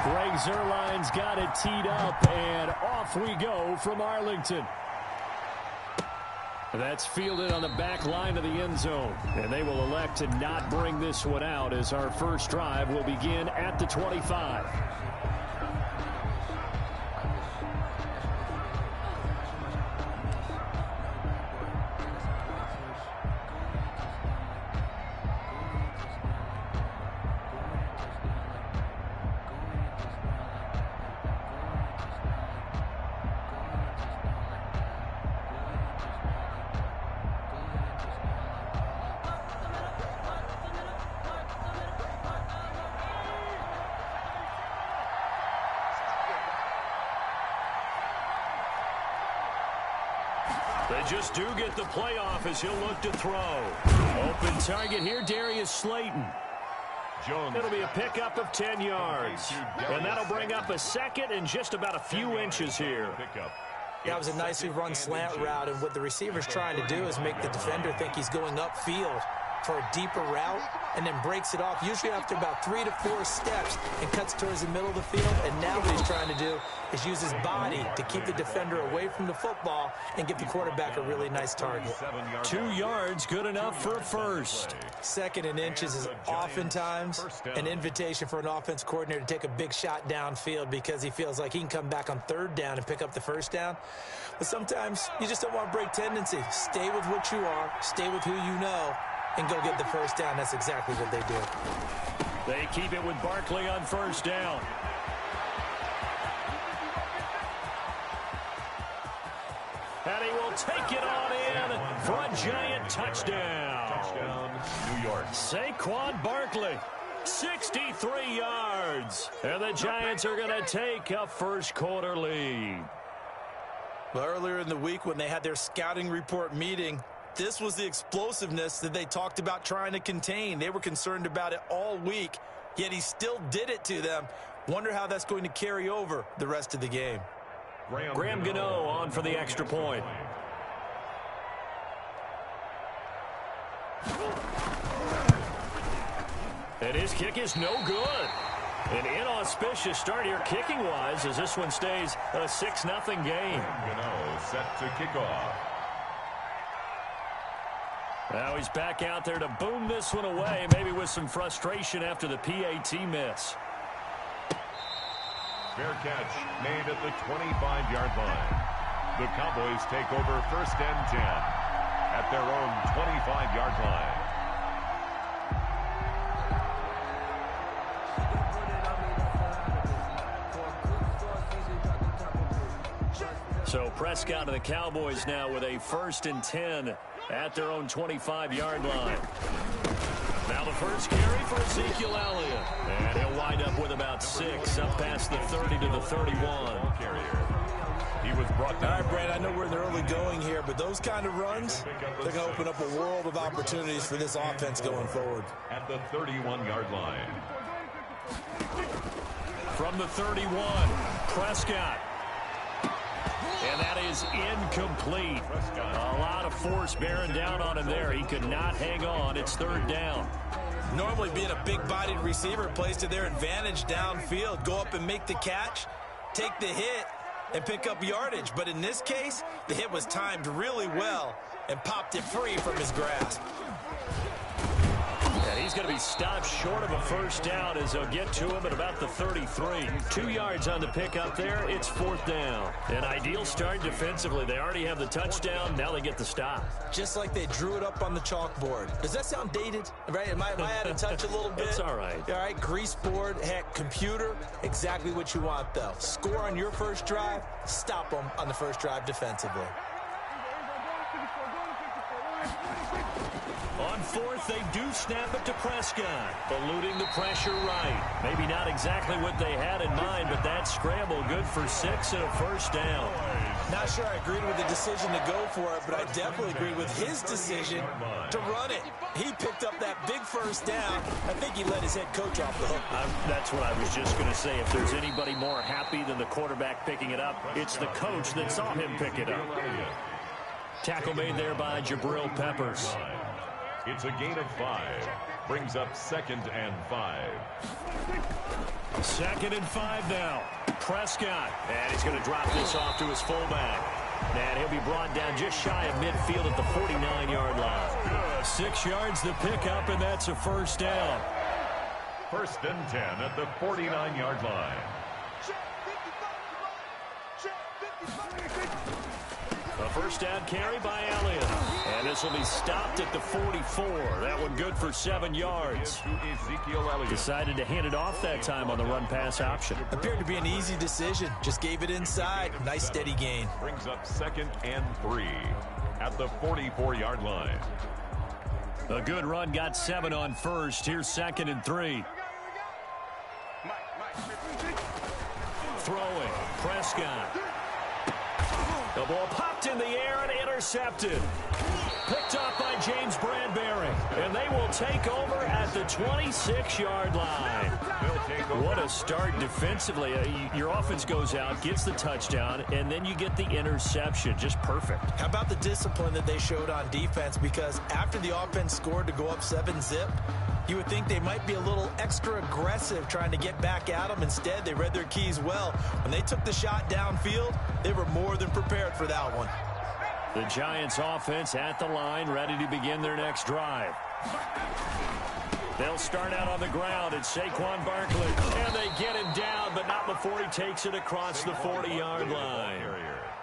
Greg Zuerlein's got it teed up, and off we go from Arlington. That's fielded on the back line of the end zone, and they will elect to not bring this one out as our first drive will begin at the 25. They just do get the playoff as he'll look to throw. Open target here, Darius Slayton. It'll be a pickup of 10 yards. And that'll bring up a second and just about a few inches here. That was a nicely run slant route, and what the receiver's trying to do is make the defender think he's going upfield for a deeper route and then breaks it off, usually after about 3 to 4 steps, and cuts towards the middle of the field. And now what he's trying to do is use his body to keep the defender away from the football and give the quarterback a really nice target. 2 yards, good enough for a first. Second and inches is oftentimes an invitation for an offense coordinator to take a big shot downfield because he feels like he can come back on third down and pick up the first down. But sometimes you just don't want to break tendency. Stay with what you are, stay with who you know, and go get the first down. That's exactly what they do. They keep it with Barkley on first down. And he will take it on in for a giant touchdown. Touchdown, New York. Saquon Barkley, 63 yards. And the Giants are going to take a first quarter lead. Well, earlier in the week when they had their scouting report meeting, this was the explosiveness that they talked about trying to contain. They were concerned about it all week, yet he still did it to them. Wonder how that's going to carry over the rest of the game. Graham Gano on for the extra point. And his kick is no good. An inauspicious start here kicking-wise as this one stays a 6-0 game. Gano set to kick off. Now he's back out there to boom this one away, maybe with some frustration after the PAT miss. Fair catch made at the 25-yard line. The Cowboys take over 1st and 10 at their own 25-yard line. So Prescott and the Cowboys now with a 1st and 10 at their own 25-yard line. Now the first carry for Ezekiel Elliott. And he'll wind up with about 6 up past the 30 to the 31. He was brought down. All right, Brad, I know we're in the early going here, but those kind of runs, they're going to open up a world of opportunities for this offense going forward. At the 31-yard line. From the 31, Prescott. And that is incomplete. A lot of force bearing down on him there. He could not hang on. It's 3rd down. Normally being a big-bodied receiver plays to their advantage downfield. Go up and make the catch, take the hit, and pick up yardage. But in this case, the hit was timed really well and popped it free from his grasp. And he's going to be stopped short of a first down as they'll get to him at about the 33. 2 yards on the pickup there. It's 4th down. An ideal start defensively. They already have the touchdown. Now they get the stop. Just like they drew it up on the chalkboard. Does that sound dated? Right? Am I out of touch a little bit? It's all right. All right, grease board, heck, computer, exactly what you want, though. Score on your first drive, stop them on the first drive defensively. On 4th, they do snap it to Prescott, eluding the pressure right. Maybe not exactly what they had in mind, but that scramble good for 6 and a first down. Not sure I agreed with the decision to go for it, but I definitely agree with his decision to run it. He picked up that big first down. I think he let his head coach off the hook. That's what I was just going to say. If there's anybody more happy than the quarterback picking it up, it's the coach that saw him pick it up. Tackle made there by Jabril Peppers. It's a gain of 5. Brings up 2nd and 5. 2nd and 5 now. Prescott. And he's going to drop this off to his fullback. And he'll be brought down just shy of midfield at the 49-yard line. 6 yards the pickup, and that's a first down. 1st and 10 at the 49-yard line. A first down carry by Elliott. And this will be stopped at the 44. That one good for 7 yards. Decided to hand it off that time on the run-pass option. Appeared to be an easy decision. Just gave it inside. Nice steady gain. Brings up 2nd and 3 at the 44-yard line. A good run got 7 on first. Here's 2nd and 3. Throwing. Prescott. The ball popped in the air and intercepted. Picked up by James Bradbury. And they will take over at the 26-yard line. What a start defensively. Your offense goes out, gets the touchdown, and then you get the interception. Just perfect. How about the discipline that they showed on defense? Because after the offense scored to go up 7-zip, you would think they might be a little extra aggressive trying to get back at them. Instead, they read their keys well. When they took the shot downfield, they were more than prepared for that one. The Giants offense at the line, ready to begin their next drive. They'll start out on the ground. It's Saquon Barkley. And they get him down, but not before he takes it across the 40-yard line.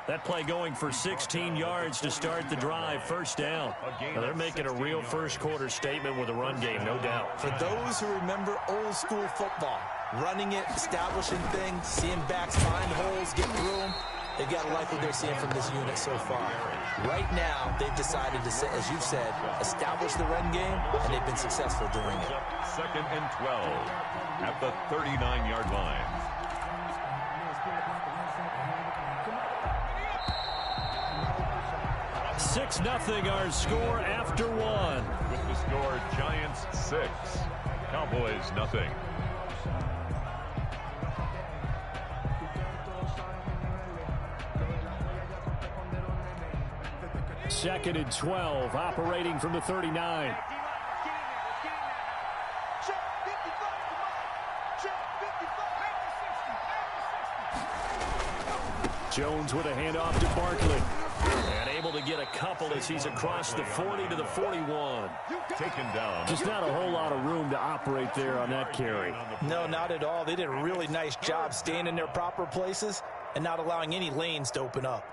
That play going for 16 yards to start the drive. First down. Now they're making a real first-quarter statement with a run game, no doubt. For those who remember old-school football, running it, establishing things, seeing backs find holes, get through them, they've got to like what they're seeing from this unit so far. Right now, they've decided to, as you've said, establish the run game, and they've been successful doing it. 2nd and 12 at the 39-yard line. 6-0 our score after one. With the score, Giants 6, Cowboys nothing. Second and 12, operating from the 39. Jones with a handoff to Barkley. And able to get a couple as he's across the 40 to the 41. Taken down. Just not a whole lot of room to operate there on that carry. No, not at all. They did a really nice job staying in their proper places and not allowing any lanes to open up.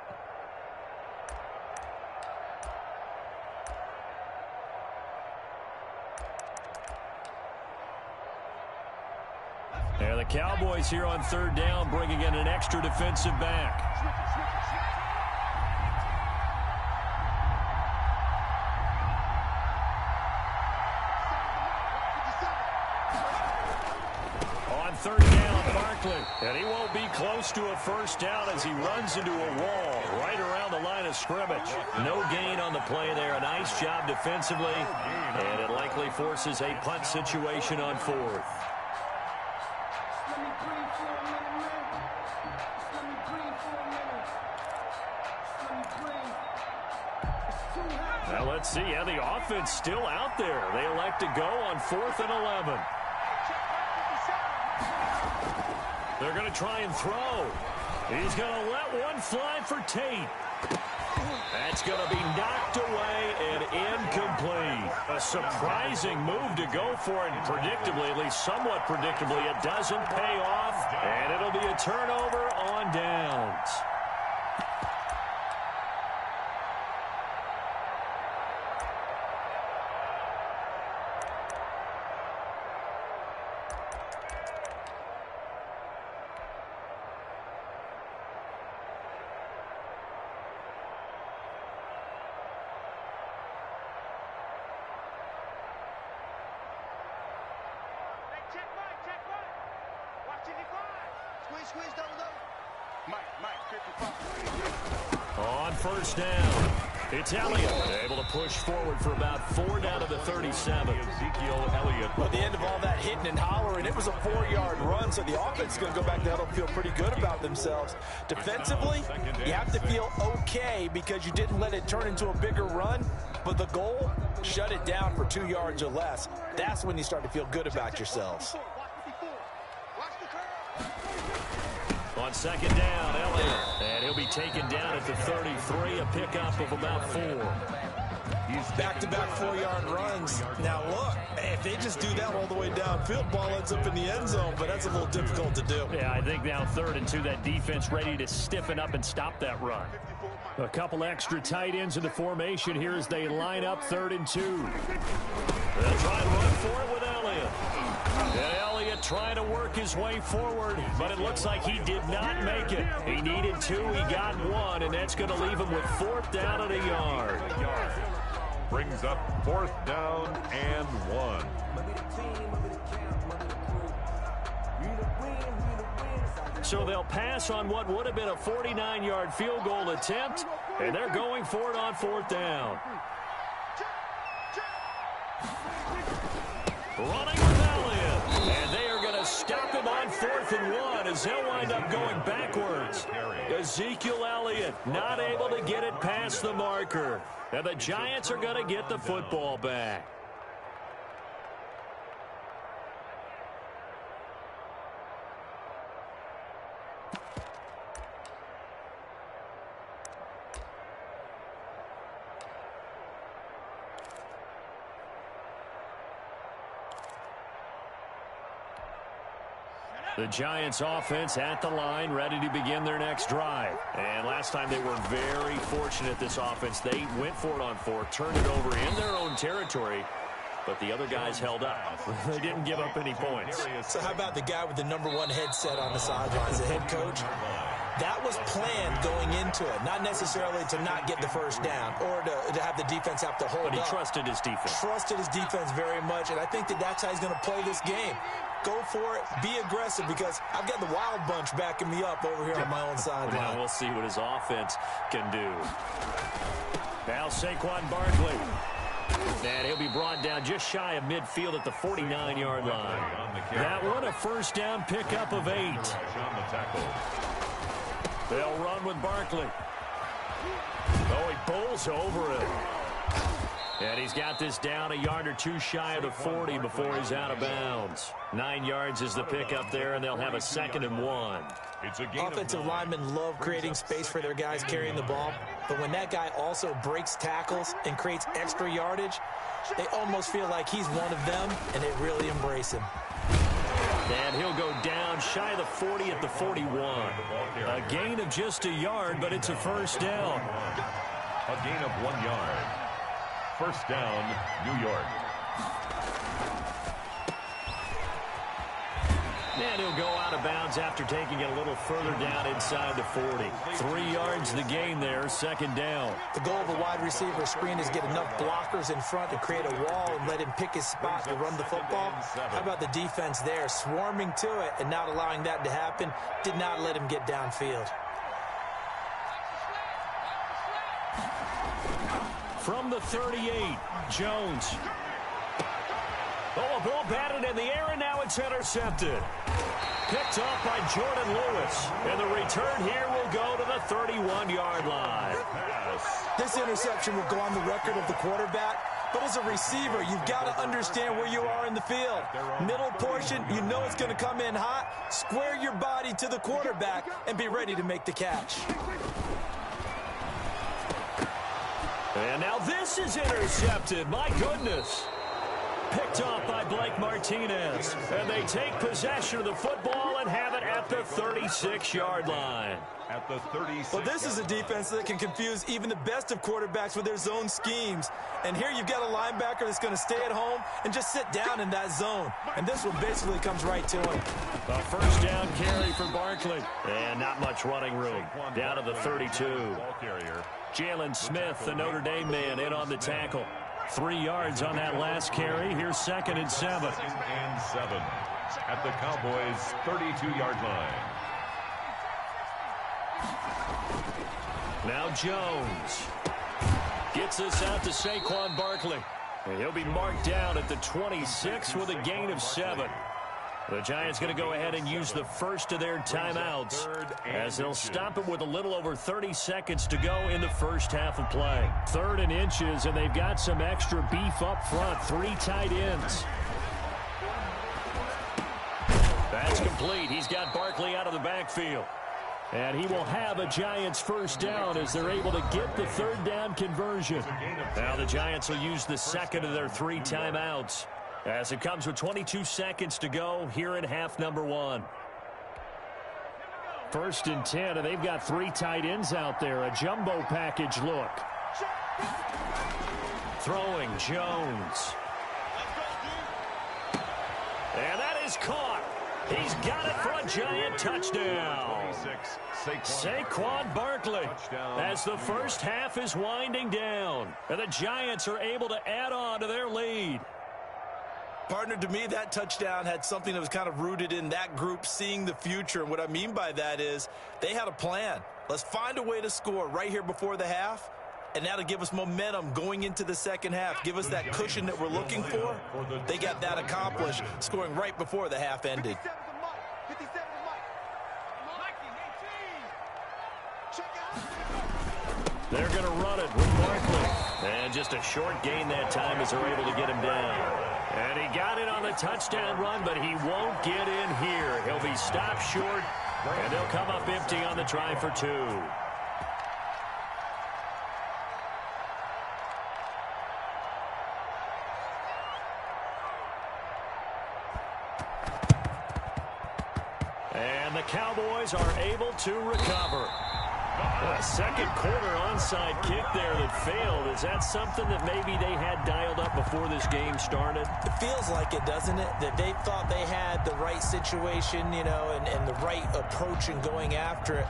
And the Cowboys here on 3rd down, bringing in an extra defensive back. On 3rd down, Barkley. And he won't be close to a first down as he runs into a wall right around the line of scrimmage. No gain on the play there. A nice job defensively. And it likely forces a punt situation on 4th. Now let's see. Yeah, the offense still out there. They elect to go on 4th and 11. They're going to try and throw. He's going to let one fly for Tate. That's going to be knocked away and incomplete. A surprising move to go for it, and predictably, at least somewhat predictably, it doesn't pay off, and it'll be a turnover on downs. On 1st down, it's Elliott. Able to push forward for about 4 down to the 37. Ezekiel Elliott. Well, at the end of all that hitting and hollering, it was a 4-yard run, so the offense is going to go back to huddle and feel pretty good about themselves. Defensively, you have to feel okay because you didn't let it turn into a bigger run, but the goal, shut it down for 2 yards or less. That's when you start to feel good about yourselves. Watch the curve. On second down, Elliott. And he'll be taken down at the 33, a pickup of about 4. He's back-to-back 4-yard runs. Now, look, if they just do that all the way downfield, ball ends up in the end zone, but that's a little difficult to do. Yeah, I think now 3rd and 2, that defense ready to stiffen up and stop that run. A couple extra tight ends in the formation here as they line up 3rd and 2. They'll try to run for it with Elliott. And Elliott trying to work his way forward, but it looks like he did not make it. He needed 2, he got 1, and that's going to leave him with 4th down and a yard. Brings up 4th down and 1. So they'll pass on what would have been a 49-yard field goal attempt, and they're going for it on 4th down. Running with Elliott, and they are going to stop him on 4th and 1 as they'll wind up going backwards. Ezekiel Elliott not able to get it past the marker. And the Giants are going to get the football back. The Giants offense at the line, ready to begin their next drive. And last time they were very fortunate, this offense. They went for it on 4th, turned it over in their own territory, but the other guys held up. They didn't give up any points. So how about the guy with the #1 headset on the sidelines, the head coach? That was planned going into it, not necessarily to not get the first down or to have the defense have to hold up. But he trusted his defense. Trusted his defense very much, and I think that's how he's going to play this game. Go for it, be aggressive, because I've got the wild bunch backing me up over here on my own sideline. Now we'll see what his offense can do. Now Saquon Barkley. And he'll be brought down just shy of midfield at the 49-yard line. That one a first down pickup of 8. They'll run with Barkley. Oh, he bowls over it. And he's got this down a yard or 2 shy of the 40 before he's out of bounds. 9 yards is the pickup there, and they'll have a 2nd and 1. Offensive linemen love creating space for their guys carrying the ball, but when that guy also breaks tackles and creates extra yardage, they almost feel like he's one of them, and they really embrace him. And he'll go down shy of the 40 at the 41. A gain of just a yard, but it's a first down. A gain of 1 yard. First down, New York. And he'll go out of bounds after taking it a little further down inside the 40. 3 yards the gain there, 2nd down. The goal of a wide receiver screen is get enough blockers in front to create a wall and let him pick his spot to run the football. How about the defense there, swarming to it and not allowing that to happen? Did not let him get downfield. From the 38, Jones. Oh, a ball batted in the air, and now it's intercepted. Picked off by Jordan Lewis. And the return here will go to the 31-yard line. This interception will go on the record of the quarterback. But as a receiver, you've got to understand where you are in the field. Middle portion, you know it's going to come in hot. Square your body to the quarterback and be ready to make the catch. And now this is intercepted. My goodness. Picked off by Blake Martinez. And they take possession of the football and have it at the 36-yard line. At the 36. Well, this is a defense that can confuse even the best of quarterbacks with their zone schemes. And here you've got a linebacker that's going to stay at home and just sit down in that zone. And this one basically comes right to him. A first down carry for Barkley. And not much running room. Down to the 32. Jalen Smith, the Notre Dame man, in on the tackle. 3 yards on that last carry. Here's 2nd and 7. 2nd and 7 at the Cowboys' 32-yard line. Now Jones gets this out to Saquon Barkley. And he'll be marked down at the 26 with a gain of 7. The Giants going to go ahead and use the first of their timeouts as they'll stop it with a little over 30 seconds to go in the first half of play. 3rd and inches, and they've got some extra beef up front. 3 tight ends. That's complete. He's got Barkley out of the backfield. And he will have a Giants first down as they're able to get the third down conversion. Now the Giants will use the second of their 3 timeouts as it comes with 22 seconds to go here in half number 1. 1st and 10, and they've got 3 tight ends out there. A jumbo package look. Throwing Jones. And that is caught. He's got it for a Giant touchdown. Saquon Barkley as the first half is winding down. And the Giants are able to add on to their lead. Partner, to me, that touchdown had something that was kind of rooted in that group seeing the future. And what I mean by that is they had a plan. Let's find a way to score right here before the half. And that'll give us momentum going into the second half. Give us that cushion that we're looking for. They got that accomplished, scoring right before the half ended. They're going to run it with Barkley. And just a short gain that time as they're able to get him down. And he got it on the touchdown run, but he won't get in here. He'll be stopped short, and they'll come up empty on the try for 2. And the Cowboys are able to recover. A second quarter onside kick there that failed. Is that something that maybe they had dialed up before this game started? It feels like it, doesn't it? That they thought they had the right situation, you know, and the right approach in going after it.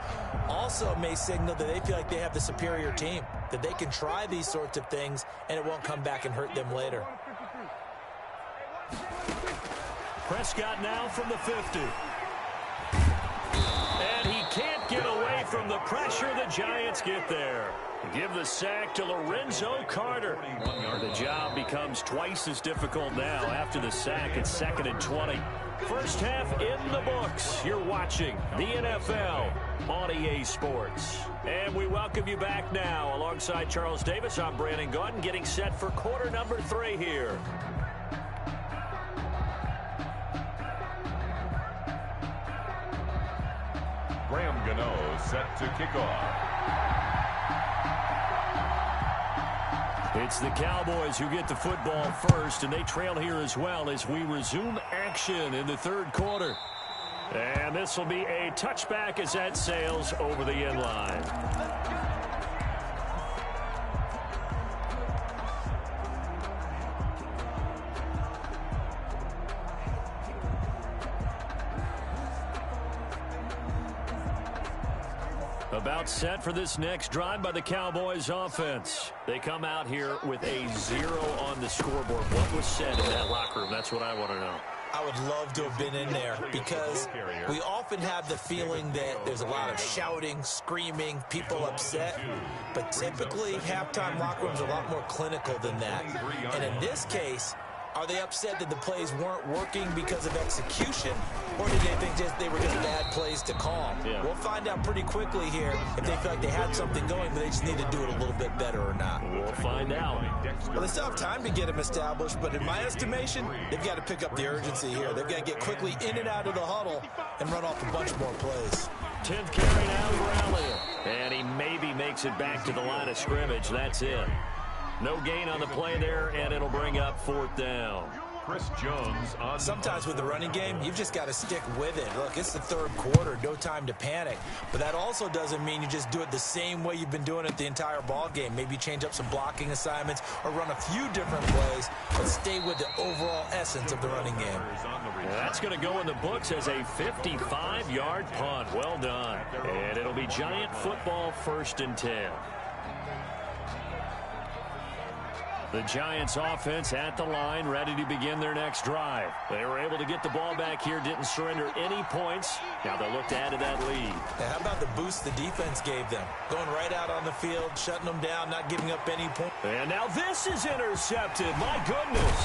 Also may signal that they feel like they have the superior team, that they can try these sorts of things and it won't come back and hurt them later. Prescott now from the 50. And he can't get away from the pressure. The Giants get there. Give the sack to Lorenzo Carter. The job becomes twice as difficult now after the sack. It's 2nd and 20. First half in the books. You're watching the NFL on EA Sports. And we welcome you back now. Alongside Charles Davis, I'm Brandon Gaudin, getting set for quarter number 3 here. Graham Gano set to kick off. It's the Cowboys who get the football first, and they trail here as well as we resume action in the 3rd quarter. And this will be a touchback as that sails over the end line. About set for this next drive by the Cowboys offense. They come out here with a 0 on the scoreboard. What was said in that locker room? That's what I want to know. I would love to have been in there because we often have the feeling that there's a lot of shouting, screaming, people upset. But typically, halftime locker rooms are a lot more clinical than that. And in this case, are they upset that the plays weren't working because of execution, or did they think they were just bad plays to call? Yeah. We'll find out pretty quickly here if they feel like they had something going, but they just need to do it a little bit better or not. We'll find out. Well, they still have time to get them established, but in my estimation, they've got to pick up the urgency here. They've got to get quickly in and out of the huddle and run off a bunch more plays. 10th carry now for Elliott. And he maybe makes it back to the line of scrimmage. That's it. No gain on the play there, and it'll bring up 4th down. Chris Jones on. Sometimes with the running game, you've just got to stick with it. Look, it's the 3rd quarter, no time to panic. But that also doesn't mean you just do it the same way you've been doing it the entire ball game. Maybe change up some blocking assignments or run a few different plays, but stay with the overall essence of the running game. That's going to go in the books as a 55-yard punt. Well done. And it'll be Giant football 1st and 10. The Giants offense at the line, ready to begin their next drive. They were able to get the ball back here, didn't surrender any points. Now they'll look to add to that lead. Now, how about the boost the defense gave them? Going right out on the field, shutting them down, not giving up any points. And now this is intercepted. My goodness.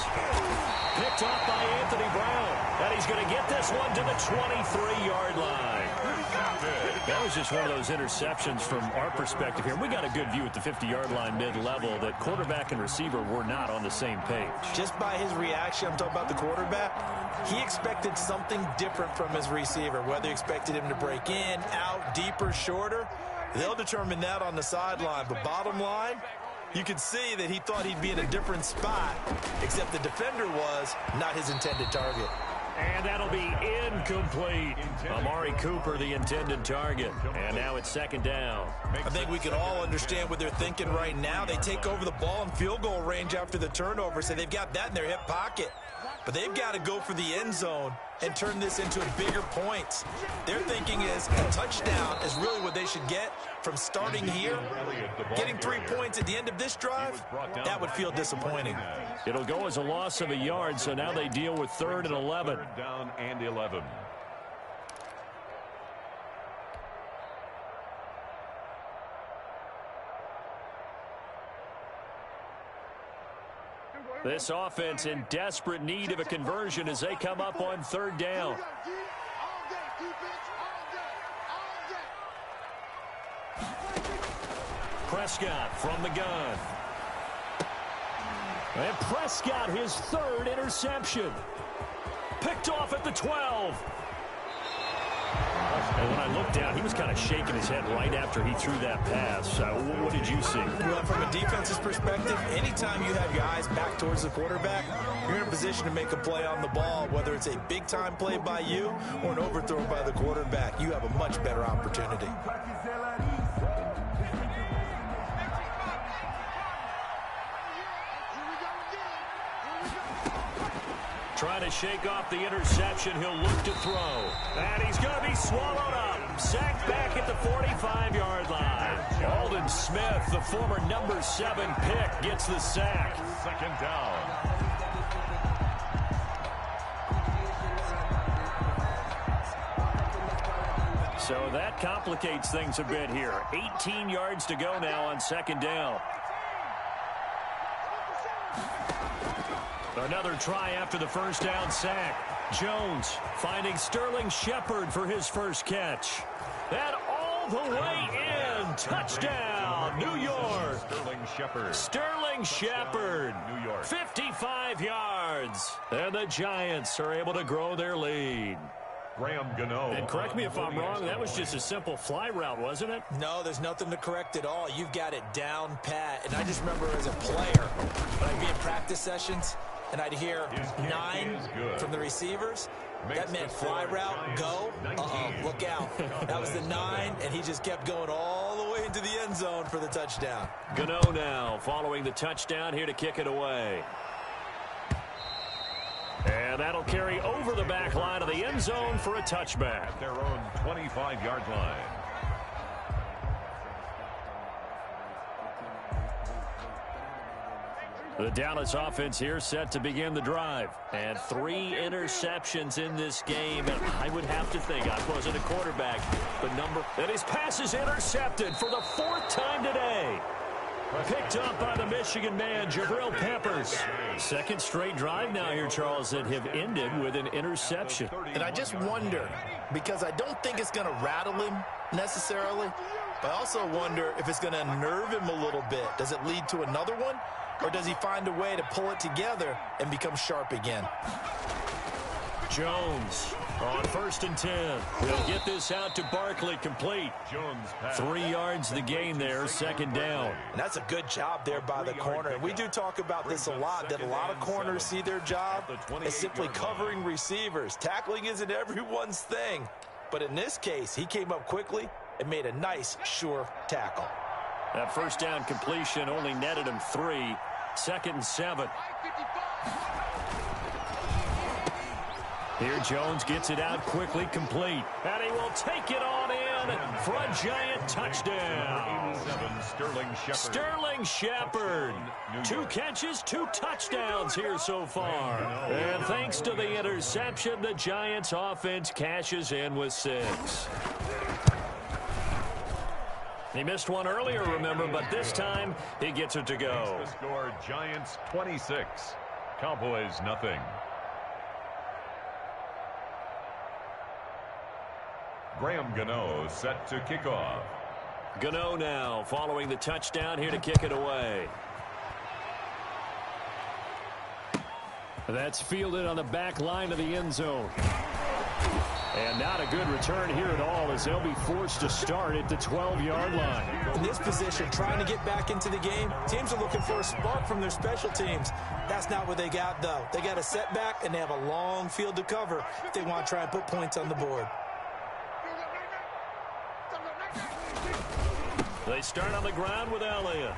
Picked off by Anthony Brown. And he's going to get this one to the 23-yard line. That was just one of those interceptions from our perspective here. We got a good view at the 50-yard line mid-level that quarterback and receiver were not on the same page. Just by his reaction, I'm talking about the quarterback, he expected something different from his receiver, whether he expected him to break in, out, deeper, shorter. They'll determine that on the sideline. But bottom line, you could see that he thought he'd be in a different spot, except the defender was not his intended target. And that'll be incomplete. Amari Cooper, the intended target. And now it's second down. I think we can all understand what they're thinking right now. They take over the ball in field goal range after the turnover, so they've got that in their hip pocket. But they've got to go for the end zone and turn this into bigger points. Their thinking is a touchdown is really what they should get from starting here. Getting 3 points at the end of this drive, that would feel disappointing. It'll go as a loss of a yard, so now they deal with 3rd and 11. Third down and 11. This offense in desperate need of a conversion as they come up on 3rd down. Prescott from the gun. And Prescott, his 3rd interception. Picked off at the 12. And when I looked down, he was kind of shaking his head right after he threw that pass. What did you see? Well, from a defense's perspective, anytime you have your eyes back towards the quarterback, you're in a position to make a play on the ball, whether it's a big-time play by you or an overthrow by the quarterback. You have a much better opportunity. Trying to shake off the interception. He'll look to throw. And he's going to be swallowed up. Sacked back at the 45-yard line. Aldon Smith, the former number 7 pick, gets the sack. Second down. So that complicates things a bit here. 18 yards to go now on 2nd down. Another try after the first down sack. Jones finding Sterling Shepard for his first catch. That all the way in. Touchdown, New York. Sterling Shepard. Sterling Shepard. New York. 55 yards. And the Giants are able to grow their lead. Graham Gano. And correct me if I'm wrong, that was just a simple fly route, wasn't it? No, there's nothing to correct at all. You've got it down pat. And I just remember as a player, when I'd be in practice sessions, and I'd hear 9 from the receivers. That meant fly route, go, look out. That was the 9, and he just kept going all the way into the end zone for the touchdown. Gano now following the touchdown here to kick it away. And that'll carry over the back line of the end zone for a touchback. At their own 25-yard line. The Dallas offense here set to begin the drive. And 3 interceptions in this game. And I would have to think, I wasn't a quarterback, but and his pass is intercepted for the 4th time today. Picked up by the Michigan man, Jabril Peppers. 2nd straight drive now here, Charles, that have ended with an interception. And I just wonder, because I don't think it's going to rattle him necessarily, but I also wonder if it's going to unnerve him a little bit. Does it lead to another one? Or does he find a way to pull it together and become sharp again? Jones on 1st and 10. He'll get this out to Barkley, complete. Jones pass. 3 yards the gain there, 2nd down. And that's a good job there by the corner. And we do talk about this a lot, that a lot of corners see their job as simply covering receivers. Tackling isn't everyone's thing. But in this case, he came up quickly and made a nice, sure tackle. That first down completion only netted him 3. 2nd and 7. Here Jones gets it out quickly, complete. And he will take it on in for a giant touchdown. 87, Sterling Shepard. Sterling Shepard. 2 catches, 2 touchdowns here so far. And thanks to the interception, the Giants offense cashes in with 6. He missed one earlier, remember, but this time he gets it to go. The score, Giants 26, Cowboys nothing. Graham Gano set to kick off. Gano now following the touchdown here to kick it away. That's fielded on the back line of the end zone. And not a good return here at all as they'll be forced to start at the 12-yard line. In this position, trying to get back into the game, teams are looking for a spark from their special teams. That's not what they got, though. They got a setback, and they have a long field to cover if they want to try and put points on the board. They start on the ground with Elliott.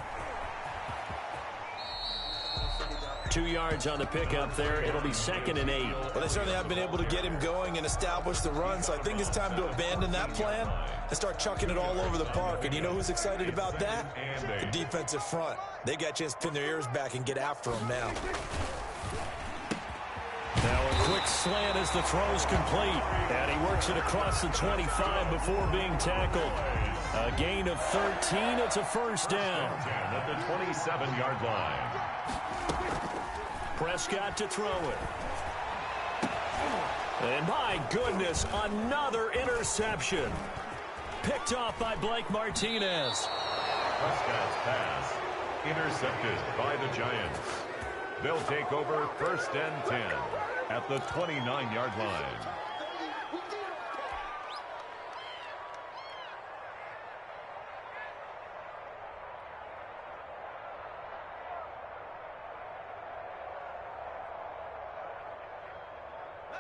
2 yards on the pickup there. It'll be 2nd and 8. Well, they certainly have been able to get him going and establish the run, so I think it's time to abandon that plan and start chucking it all over the park. And you know who's excited about that? The defensive front. They got a chance to pin their ears back and get after him now. Now a quick slant as the throw's complete. And he works it across the 25 before being tackled. A gain of 13. It's a first down. At the 27-yard line. Prescott to throw it. And my goodness, another interception. Picked off by Blake Martinez. Prescott's pass intercepted by the Giants. They'll take over 1st and 10 at the 29-yard line.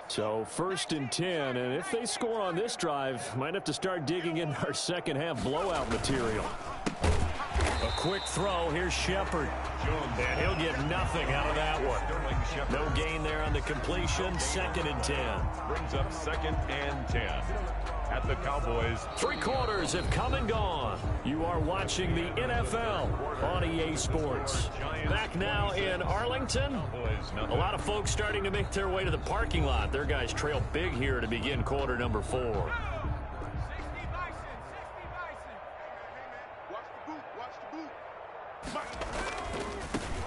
So 1st and 10, and if they score on this drive, might have to start digging in our second half blowout material. A quick throw. Here's Shepard. And he'll get nothing out of that one. No gain there on the completion. 2nd and 10. Brings up 2nd and 10 at the Cowboys. 3 quarters have come and gone. You are watching the NFL on EA Sports. Back now in Arlington. A lot of folks starting to make their way to the parking lot. Their guys trail big here to begin quarter number 4.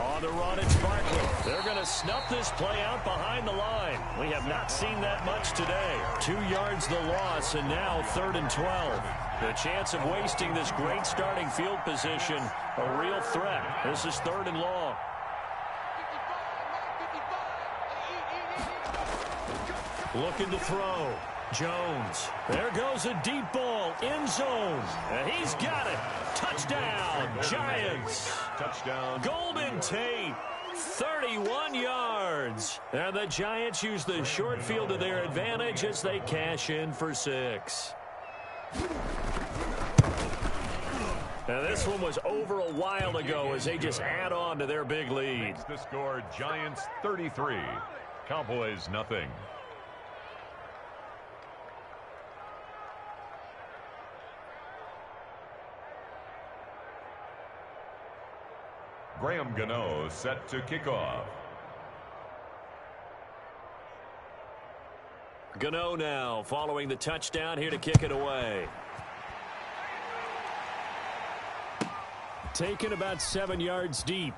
On the run, it's Barkley. They're going to snuff this play out behind the line. We have not seen that much today. 2 yards the loss, and now 3rd and 12. The chance of wasting this great starting field position, a real threat. This is 3rd and long. Looking to throw. Jones. There goes a deep ball. End zone. And he's got it. Touchdown, Giants. Touchdown. Golden Tate. 31 yards. And the Giants use the short field to their advantage as they cash in for 6. Now this one was over a while ago as they just add on to their big lead. Makes the score Giants 33. Cowboys nothing. Graham Gano set to kick off. Gano now following the touchdown here to kick it away. Taken about 7 yards deep.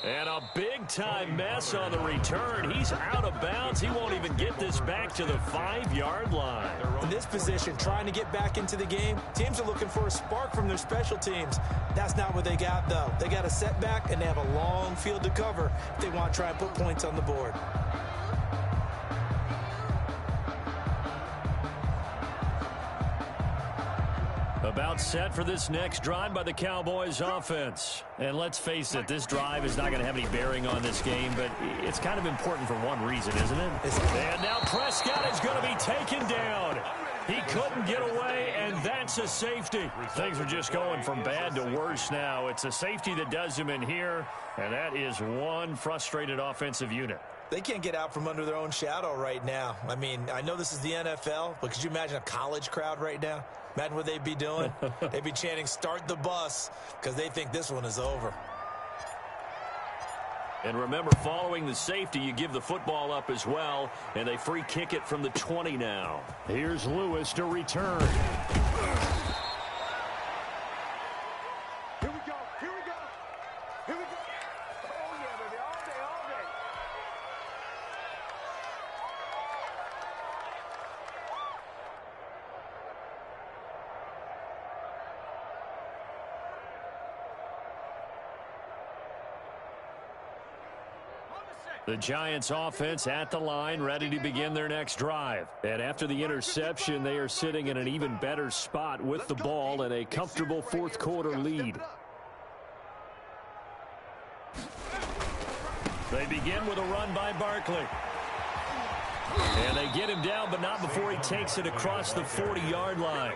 And a big-time mess on the return. He's out of bounds. He won't even get this back to the 5-yard line. In this position, trying to get back into the game, teams are looking for a spark from their special teams. That's not what they got, though. They got a setback, and they have a long field to cover if they want to try and put points on the board. About set for this next drive by the Cowboys offense. And let's face it, this drive is not going to have any bearing on this game, but it's kind of important for one reason, isn't it? And now Prescott is going to be taken down. He couldn't get away, and that's a safety. Things are just going from bad to worse now. It's a safety that does him in here, and that is one frustrated offensive unit. They can't get out from under their own shadow right now. I mean, I know this is the NFL, but could you imagine a college crowd right now? Imagine what they'd be doing. They'd be chanting, "Start the bus," because they think this one is over. And remember, following the safety, you give the football up as well, and they free kick it from the 20 now. Here's Lewis to return. Here we go. Here we go. Here we go. Oh, yeah, baby. All day, all day. The Giants offense at the line, ready to begin their next drive. And after the interception, they are sitting in an even better spot with the ball and a comfortable fourth quarter lead. They begin with a run by Barkley. And they get him down, but not before he takes it across the 40-yard line.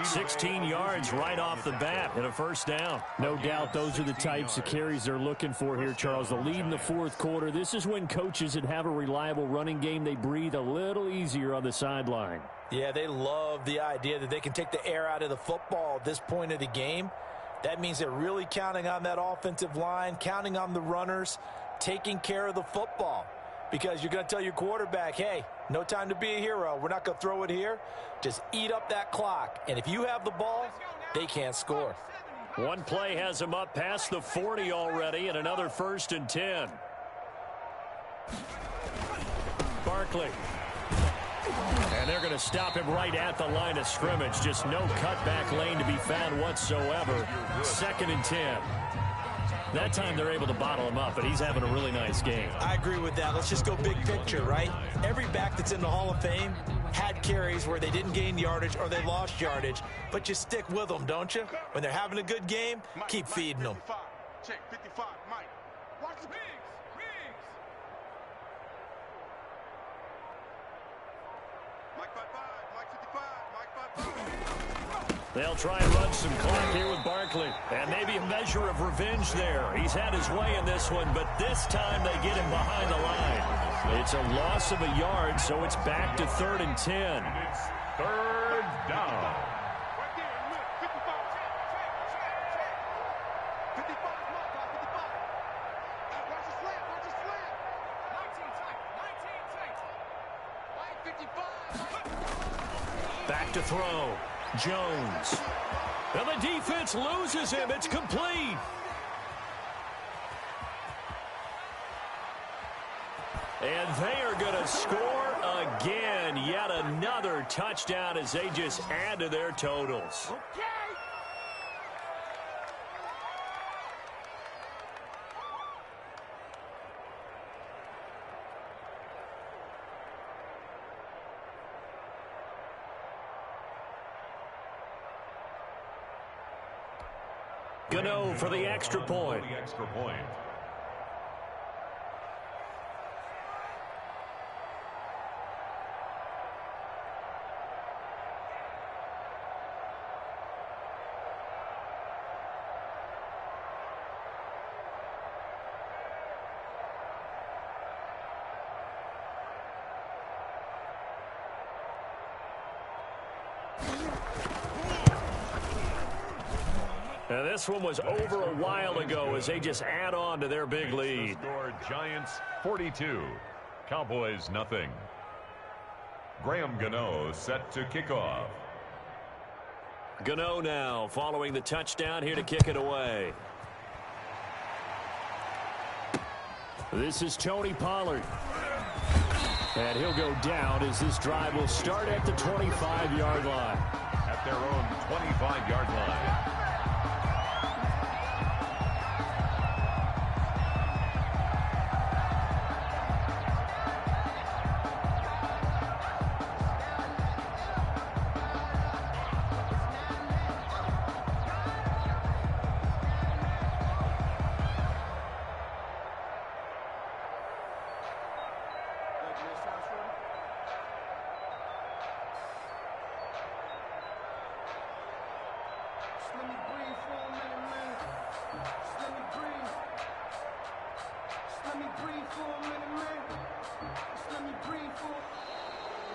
16 yards right off the bat and a first down. No doubt those are the types of carries they're looking for here, Charles. The lead in the fourth quarter. This is when coaches that have a reliable running game, they breathe a little easier on the sideline. Yeah, they love the idea that they can take the air out of the football at this point of the game. That means they're really counting on that offensive line, counting on the runners, taking care of the football. Because you're going to tell your quarterback, hey, no time to be a hero. We're not going to throw it here. Just eat up that clock. And if you have the ball, they can't score. One play has him up past the 40 already, and another 1st and 10. Barkley. And they're going to stop him right at the line of scrimmage. Just no cutback lane to be found whatsoever. 2nd and 10. That time they're able to bottle him up, but he's having a really nice game. I agree with that. Let's just go big picture, right? Every back that's in the Hall of Fame had carries where they didn't gain yardage or they lost yardage, but you stick with them, don't you? When they're having a good game, keep feeding them. Check 55, Mike. Watch the Biggs. Mike 55, Mike 55, Mike 55. They'll try and run some clock here with Barkley. And maybe a measure of revenge there. He's had his way in this one, but this time they get him behind the line. It's a loss of a yard, so it's back to 3rd and 10. It's 3rd down. Right there in the middle. 55. Check. 55 is my guy. 55. Watch the slant. 19 tight. Mike 55. Back to throw. Jones. And the defense loses him. It's complete. And they are going to score again. Yet another touchdown as they just add to their totals. Okay. Gano for the extra point. And this one was over a while ago as they just add on to their big lead. Score Giants 42, Cowboys nothing. Graham Gano set to kick off. Gano now following the touchdown here to kick it away. This is Tony Pollard. And he'll go down as this drive will start at the 25-yard line. At their own 25-yard line.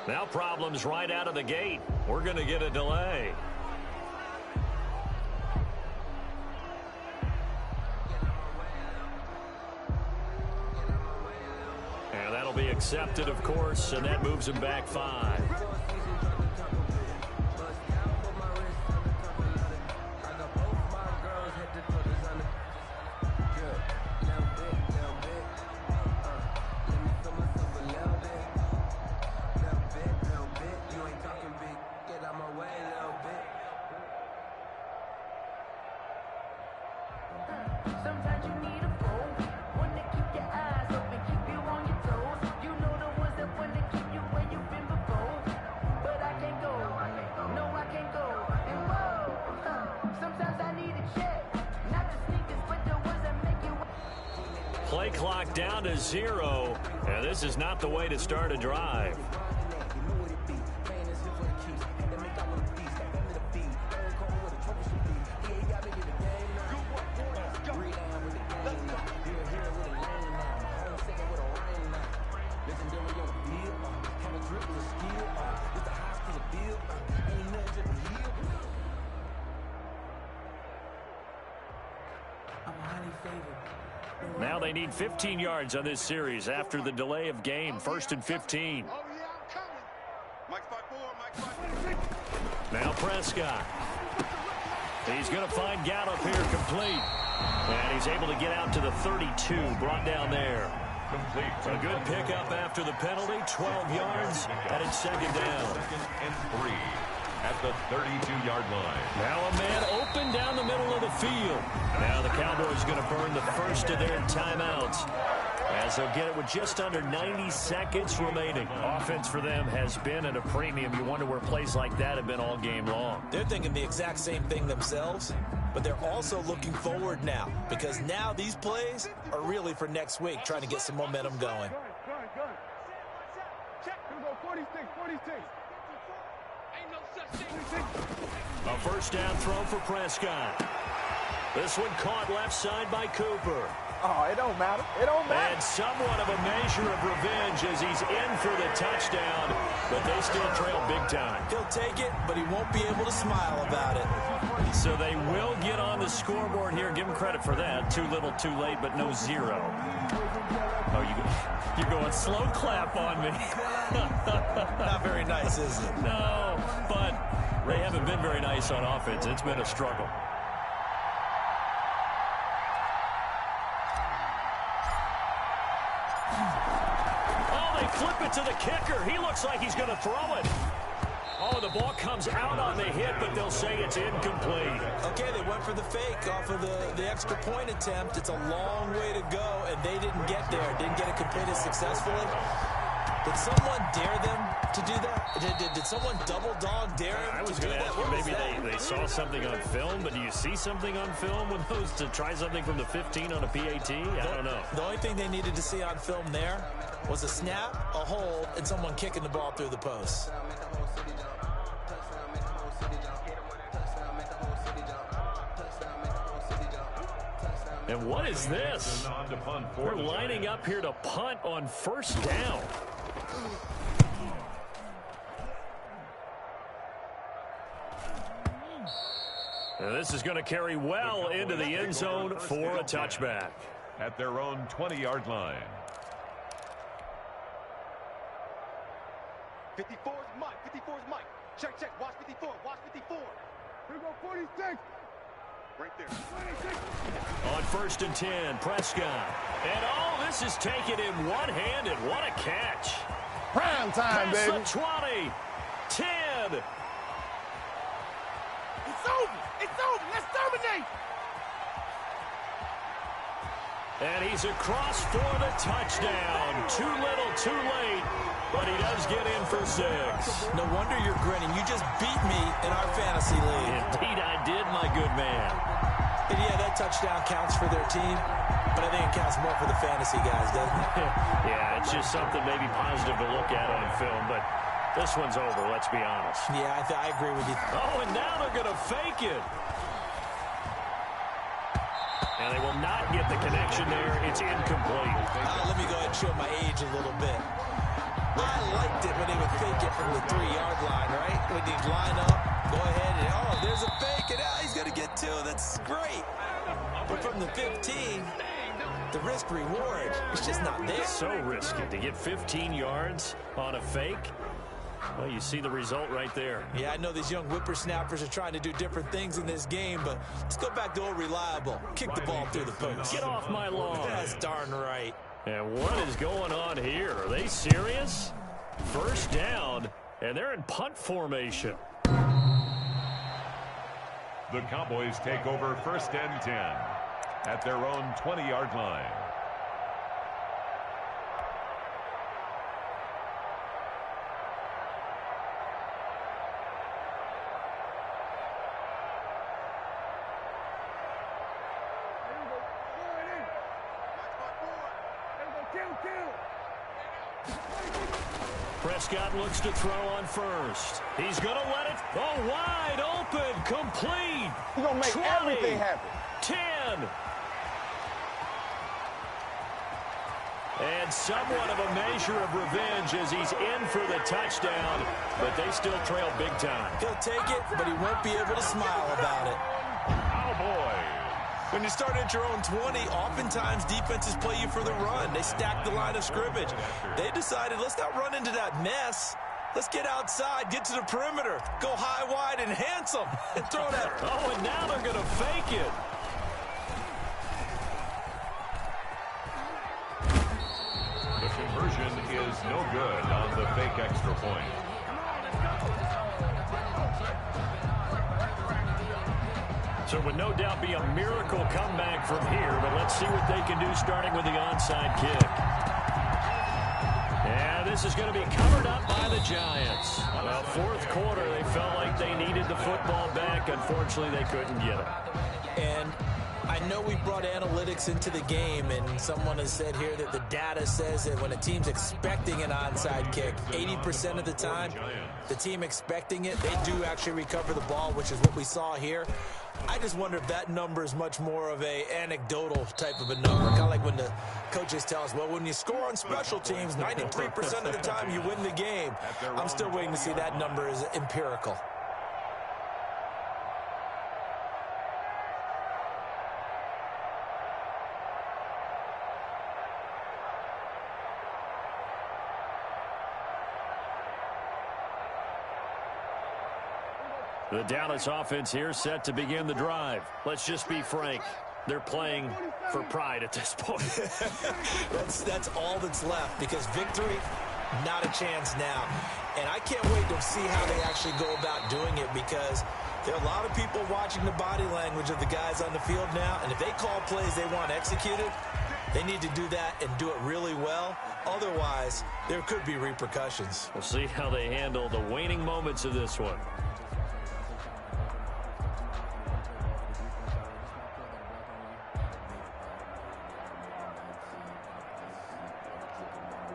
Now problems right out of the gate. We're going to get a delay. And that'll be accepted, of course, and that moves him back 5. Sometimes you need a phone, one to keep your eyes open, keep you on play clock down to 0. And this is not the way to start a drive. Now they need 15 yards on this series after the delay of game. 1st and 15. Oh, yeah, I'm coming. Mike's 5-4, Mike's 5-4. Now Prescott. He's going to find Gallup here complete. And he's able to get out to the 32, brought down there. Complete. A good pickup after the penalty, 12 yards, and it's 2nd down. 2nd and 3 at the 32-yard line. Now a man open down the middle of the field. Now the Cowboys going to burn the first of their timeouts, as they'll get it with just under 90 seconds remaining. Offense for them has been at a premium. You wonder where plays like that have been all game long. They're thinking the exact same thing themselves, but they're also looking forward now, because now these plays are really for next week, trying to get some momentum going. Good. Check. Here we go. 46, 46. Ain't no such thing. A first down throw for Prescott. This one caught left side by Cooper. Oh, it don't matter. It don't matter. And somewhat of a measure of revenge as he's in for the touchdown, but they still trail big time. He'll take it, but he won't be able to smile about it. So they will get on the scoreboard here. Give him credit for that. Too little, too late, but no 0. Oh, you're going slow clap on me. Not very nice, is it? No, but they haven't been very nice on offense. It's been a struggle. Flip it to the kicker. He looks like he's going to throw it. Oh, the ball comes out on the hit, but they'll say it's incomplete. Okay, they went for the fake off of the extra point attempt. It's a long way to go, and they didn't get there. Didn't get it completed successfully. Did someone dare them to do that? Did someone double dog dare them I was to do going to that? ask you, What was maybe that? they saw something on film, but do you see something on film with those to try something from the 15 on a PAT? I don't know. The only thing they needed to see on film there was a snap, a hold, and someone kicking the ball through the post. And what is this? We're lining up here to punt on first down. And this is going to carry well into the end zone for a touchback. At their own 20-yard line. 54 is Mike. 54 is Mike. Check. Watch 54. Watch 54. Here we go. 46. Right there. 26. On 1st and 10, Prescott. And this is taken in one-handed. What a catch. Prime time, Past baby. the 20. 10. It's over. It's over. Let's dominate. And he's across for the touchdown. Too little, too late. But he does get in for 6. No wonder you're grinning. You just beat me in our fantasy league. Indeed I did, my good man. And yeah, that touchdown counts for their team, but I think it counts more for the fantasy guys, doesn't it? Yeah, it's just something maybe positive to look at on film, but this one's over, let's be honest. Yeah, I agree with you. Oh, and now they're going to fake it. And they will not get the connection there. It's incomplete. Let me go ahead and show my age a little bit. I liked it when they would fake it from the 3-yard line, right? When they'd line up, go ahead, and there's a fake, and he's going to get 2. That's great. But from the 15, the risk-reward, it's just not there. So risky to get 15 yards on a fake. Well, you see the result right there. Yeah, I know these young whippersnappers are trying to do different things in this game, but let's go back to old reliable. Kick the ball through the post. Get off my lawn. That's darn right. And what is going on here? Are they serious? First down, and they're in punt formation. The Cowboys take over 1st and 10 at their own 20-yard line. Prescott looks to throw on first. He's going to let it. Oh, wide open. Complete. He's going to make 20, everything happen. 10. And somewhat of a measure of revenge as he's in for the touchdown, but they still trail big time. He'll take it, but he won't be able to smile about it. Cowboys. When you start at your own 20, oftentimes defenses play you for the run. They stack the line of scrimmage. They decided, let's not run into that mess. Let's get outside, get to the perimeter, go high, wide, and handsome, and throw that. Oh, and now they're going to fake it. The conversion is no good on the fake extra point. So it would no doubt be a miracle comeback from here, but let's see what they can do starting with the onside kick. And this is going to be covered up by the Giants. Well, fourth quarter, they felt like they needed the football back. Unfortunately, they couldn't get it. And I know we brought analytics into the game, and someone has said here that the data says that when a team's expecting an onside kick, 80% of the time, the team expecting it, they do actually recover the ball, which is what we saw here. I just wonder if that number is much more of a anecdotal type of a number. Kind of like when the coaches tell us, well, when you score on special teams, 93% of the time you win the game. I'm still waiting to see that number is empirical. The Dallas offense here set to begin the drive. Let's just be frank. They're playing for pride at this point. That's all that's left, because victory, not a chance now. And I can't wait to see how they actually go about doing it, because there are a lot of people watching the body language of the guys on the field now, and if they call plays they want executed, they need to do that and do it really well. Otherwise, there could be repercussions. We'll see how they handle the waning moments of this one.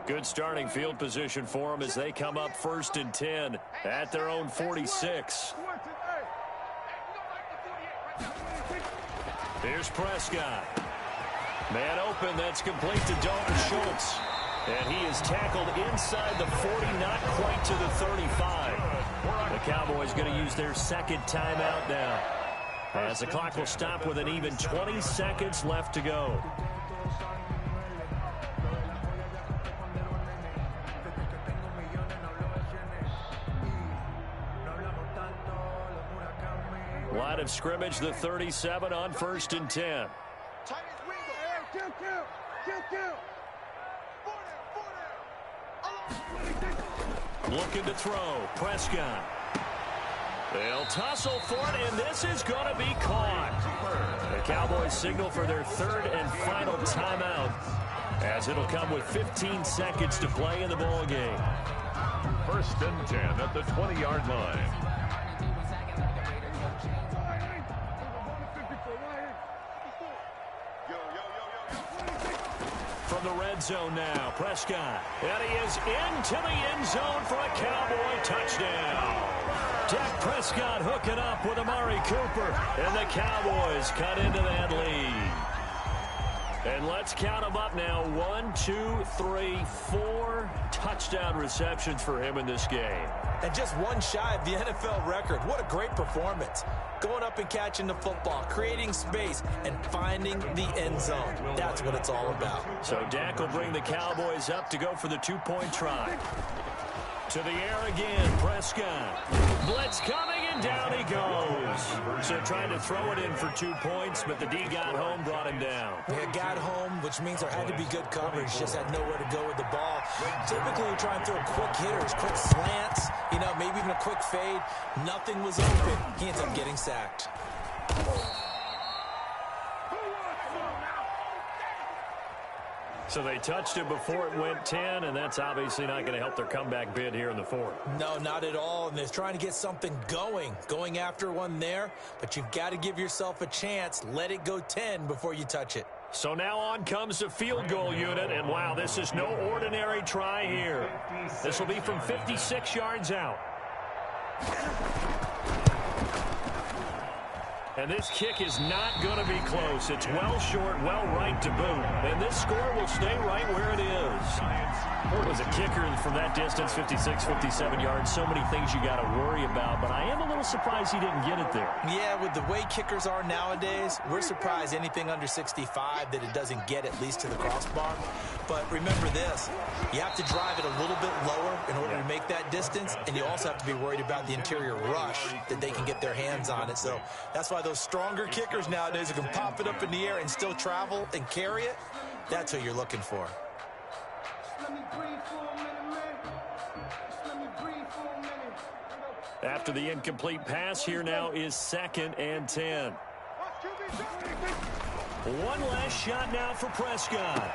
Good starting field position for them as they come up 1st and 10 at their own 46. Here's Prescott. Man open, that's complete to Dalton Schultz. And he is tackled inside the 40, not quite to the 35. The Cowboys going to use their second timeout now, as the clock will stop with an even 20 seconds left to go. Line of scrimmage, the 37 on 1st and 10. Looking to throw. Prescott. They'll tussle for it, and this is going to be caught. The Cowboys signal for their 3rd and final timeout, as it'll come with 15 seconds to play in the ball game. 1st and 10 at the 20-yard line. From the red zone now, Prescott. And he is into the end zone for a Cowboy touchdown. Dak Prescott hooking up with Amari Cooper, and the Cowboys cut into that lead. And let's count them up now. 1, 2, 3, 4 touchdown receptions for him in this game. And just one shy of the NFL record. What a great performance. Going up and catching the football, creating space, and finding the end zone. That's what it's all about. So Dak will bring the Cowboys up to go for the 2-point try. To the air again, Prescott. Blitz coming, and down he goes. So trying to throw it in for 2 points, but the D got home, brought him down. Yeah, got home, which means there had to be good coverage. Just had nowhere to go with the ball. Typically, we try and throw quick hitters, quick slants, maybe even a quick fade. Nothing was open. He ends up getting sacked. So they touched it before it went 10, and that's obviously not going to help their comeback bid here in the 4th. No, not at all, and they're trying to get something going after one there, but you've got to give yourself a chance. Let it go 10 before you touch it. So now on comes the field goal unit, and wow, this is no ordinary try here. This will be from 56 yards out. And this kick is not going to be close. It's well short, well right to boot. And this score will stay right where it is. It was a kicker from that distance, 56, 57 yards. So many things you got to worry about, but I am a little surprised he didn't get it there. Yeah, with the way kickers are nowadays, we're surprised anything under 65 that it doesn't get at least to the crossbar. But remember this, you have to drive it a little bit lower in order to make that distance, and you also have to be worried about the interior rush that they can get their hands on it. So that's why those stronger kickers nowadays who can pop it up in the air and still travel and carry it, that's who you're looking for. After the incomplete pass, here now is 2nd and 10. One last shot now for Prescott.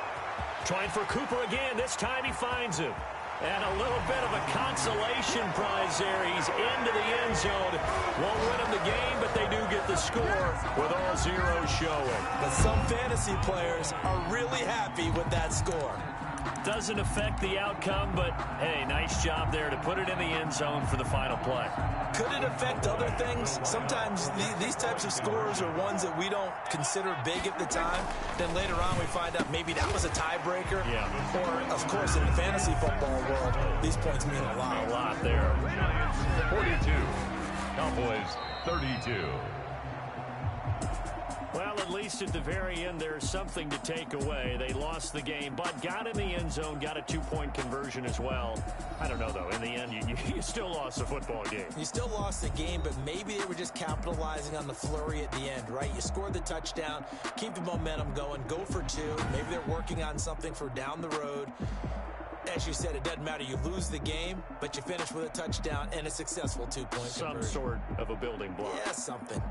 Trying for Cooper again. This time he finds him. And a little bit of a consolation prize there. He's into the end zone. Won't win him the game, but they do get the score with all zeros showing. But some fantasy players are really happy with that score. Doesn't affect the outcome, but, hey, nice job there to put it in the end zone for the final play. Could it affect other things? Sometimes these types of scores are ones that we don't consider big at the time. Then later on we find out maybe that was a tiebreaker. Yeah. Or, of course, in the fantasy football world, these points mean a lot. A lot there. 42. Cowboys 32. Well, at least at the very end, there's something to take away. They lost the game, but got in the end zone, got a 2-point conversion as well. I don't know, though. In the end, you still lost the football game. You still lost the game, but maybe they were just capitalizing on the flurry at the end, right? You scored the touchdown, keep the momentum going, go for 2. Maybe they're working on something for down the road. As you said, it doesn't matter. You lose the game, but you finish with a touchdown and a successful 2-point conversion. Some sort of a building block. Yeah, something.